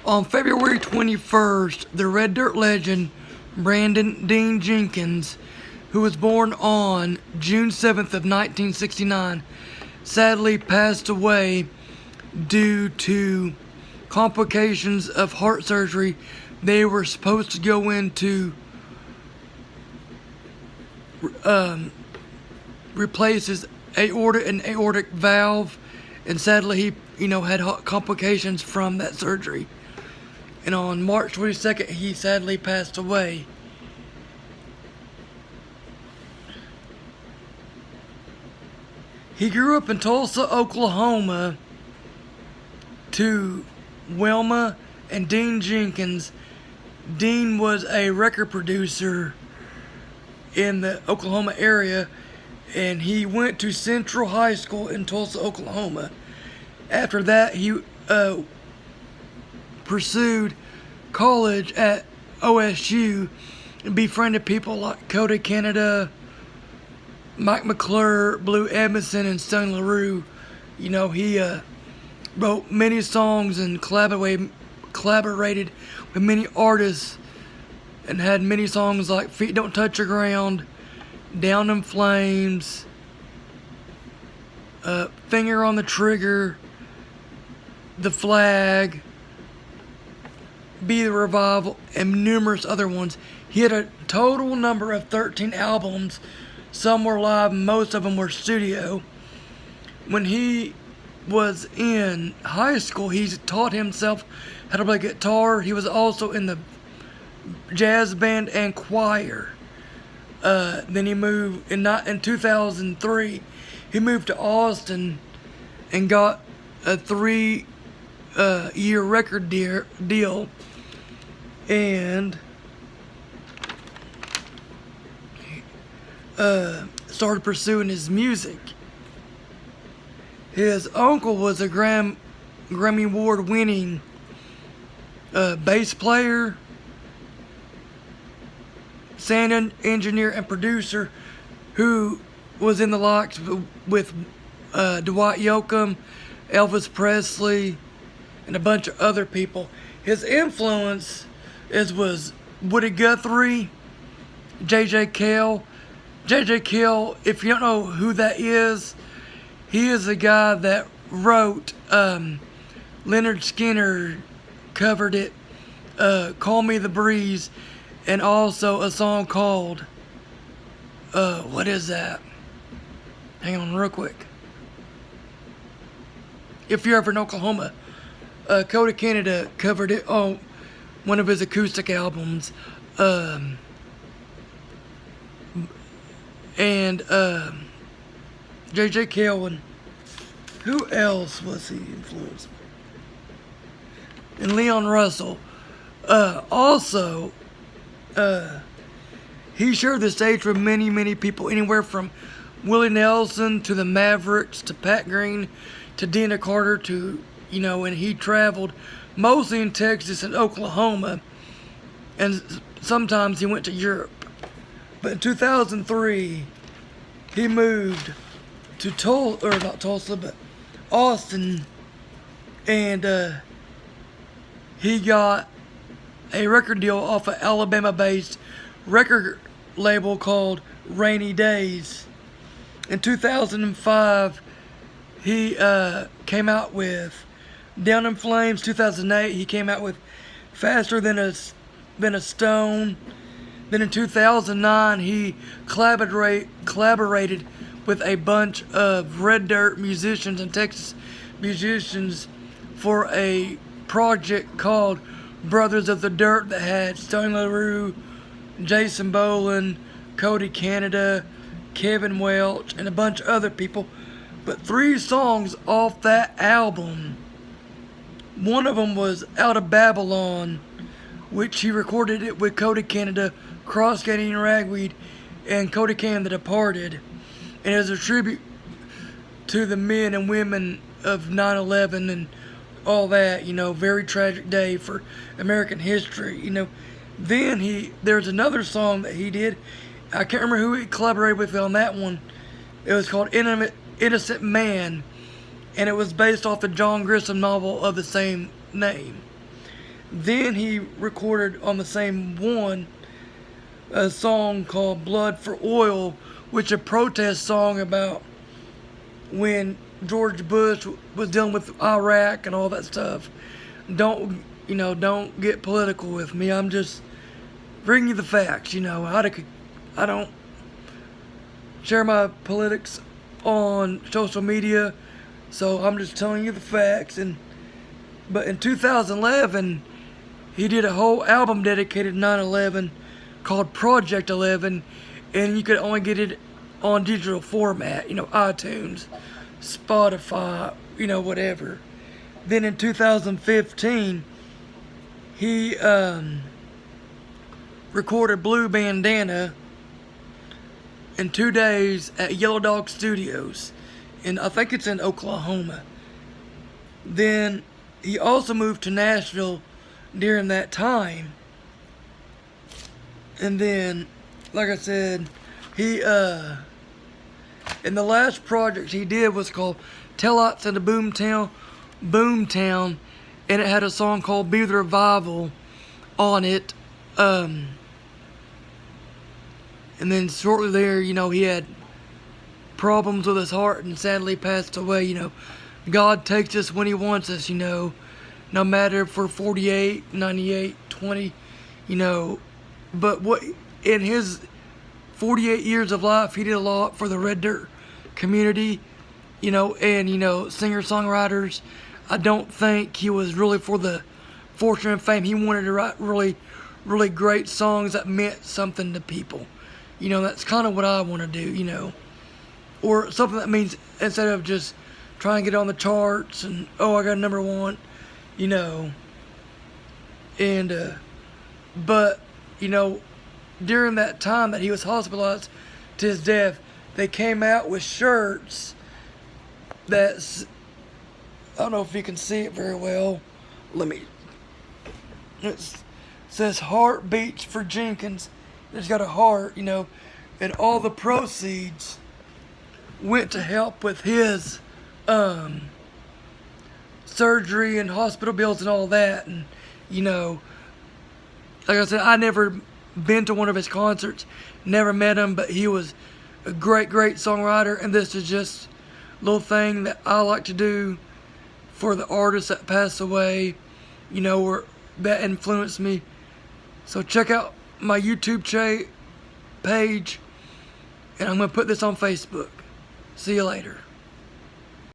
On February 21st, the Red Dirt legend Brandon Dean Jenkins, who was born on June 7th of 1969, sadly passed away due to complications of heart surgery. They were supposed to go into replace his aorta and aortic valve, and sadly he had complications from that surgery. And on March 22nd, he sadly passed away. He grew up in Tulsa, Oklahoma, to Wilma and Dean Jenkins. Dean was a record producer in the Oklahoma area, and he went to Central High School in Tulsa, Oklahoma. After that, he pursued college at OSU and befriended people like Cody Canada, Mike McClure, Blue Edmondson, and Stoney LaRue. He wrote many songs and collaborated with many artists, and had many songs like Feet Don't Touch the Ground, Down in Flames, Finger on the Trigger, The Flag, Be the Revival, and numerous other ones. He had a total number of 13 albums. Some were live, most of them were studio. When he was in high school, he taught himself how to play guitar. He was also in the jazz band and choir. Then he moved in 2003. He moved to Austin and got a 3-year record deal, and started pursuing his music. His uncle was a Grammy Award winning bass player, sound engineer, and producer, who was in the likes with Dwight Yoakam, Elvis Presley, and a bunch of other people. His influence was Woody Guthrie, J.J. Cale. J.J. Cale, if you don't know who that is, he is the guy that wrote Leonard Skinner covered it, Call Me the Breeze, and also a song called what is that? Hang on real quick. If you're ever in Oklahoma, Cody Canada covered it on one of his acoustic albums. And J.J. Cale, and who else was he influenced by? And Leon Russell. Also, he shared the stage with many people, anywhere from Willie Nelson to the Mavericks to Pat Green to Dina Carter to, and he traveled mostly in Texas and Oklahoma, and sometimes he went to Europe. But in 2003, he moved to Austin, and he got a record deal off an Alabama-based record label called Rainy Days. In 2005, he came out with Down in Flames. 2008, he came out with Faster Than a Stone. Then in 2009, he collaborated with a bunch of Red Dirt musicians and Texas musicians for a project called Brothers of the Dirt that had Stoney LaRue, Jason Boland, Cody Canada, Kevin Welch, and a bunch of other people. But 3 songs off that album, one of them was Out of Babylon, which he recorded it with Cody Canada, Cross-Getting Ragweed, and Cody Canada The Departed. And as a tribute to the men and women of 9/11 and all that, very tragic day for American history, Then there's another song that he did. I can't remember who he collaborated with on that one. It was called Innocent Man, and it was based off the John Grisham novel of the same name. Then he recorded on the same one a song called Blood for Oil, which is a protest song about when George Bush was dealing with Iraq and all that stuff. Don't get political with me. I'm just bringing you the facts. I don't share my politics on social media, so I'm just telling you the facts. But in 2011, he did a whole album dedicated to 9/11 called Project 11, and you could only get it on digital format, iTunes, Spotify, whatever. Then in 2015, he recorded Blue Bandana in 2 days at Yellow Dog Studios, and I think it's in Oklahoma. Then he also moved to Nashville during that time. And then, like I said, he and the last project he did was called Taillights in the Boomtown, and it had a song called Be the Revival on it. And then shortly there, he had problems with his heart and sadly passed away. God takes us when he wants us, no matter if we're 48, 98, 20, But what in his 48 years of life, he did a lot for the Red Dirt community, and, singer-songwriters. I don't think he was really for the fortune and fame. He wanted to write really, really great songs that meant something to people. That's kind of what I want to do, or something that means, instead of just trying to get on the charts and, I got number one, and, but, during that time that he was hospitalized to his death, they came out with shirts that's, I don't know if you can see it very well. It says Heart Beats for Jenkins. It's got a heart, and all the proceeds went to help with his surgery and hospital bills and all that. And, like I said, I never been to one of his concerts, never met him, but he was a great, great songwriter, and this is just a little thing that I like to do for the artists that pass away, or that influenced me. So check out my YouTube page, and I'm going to put this on Facebook. See you later.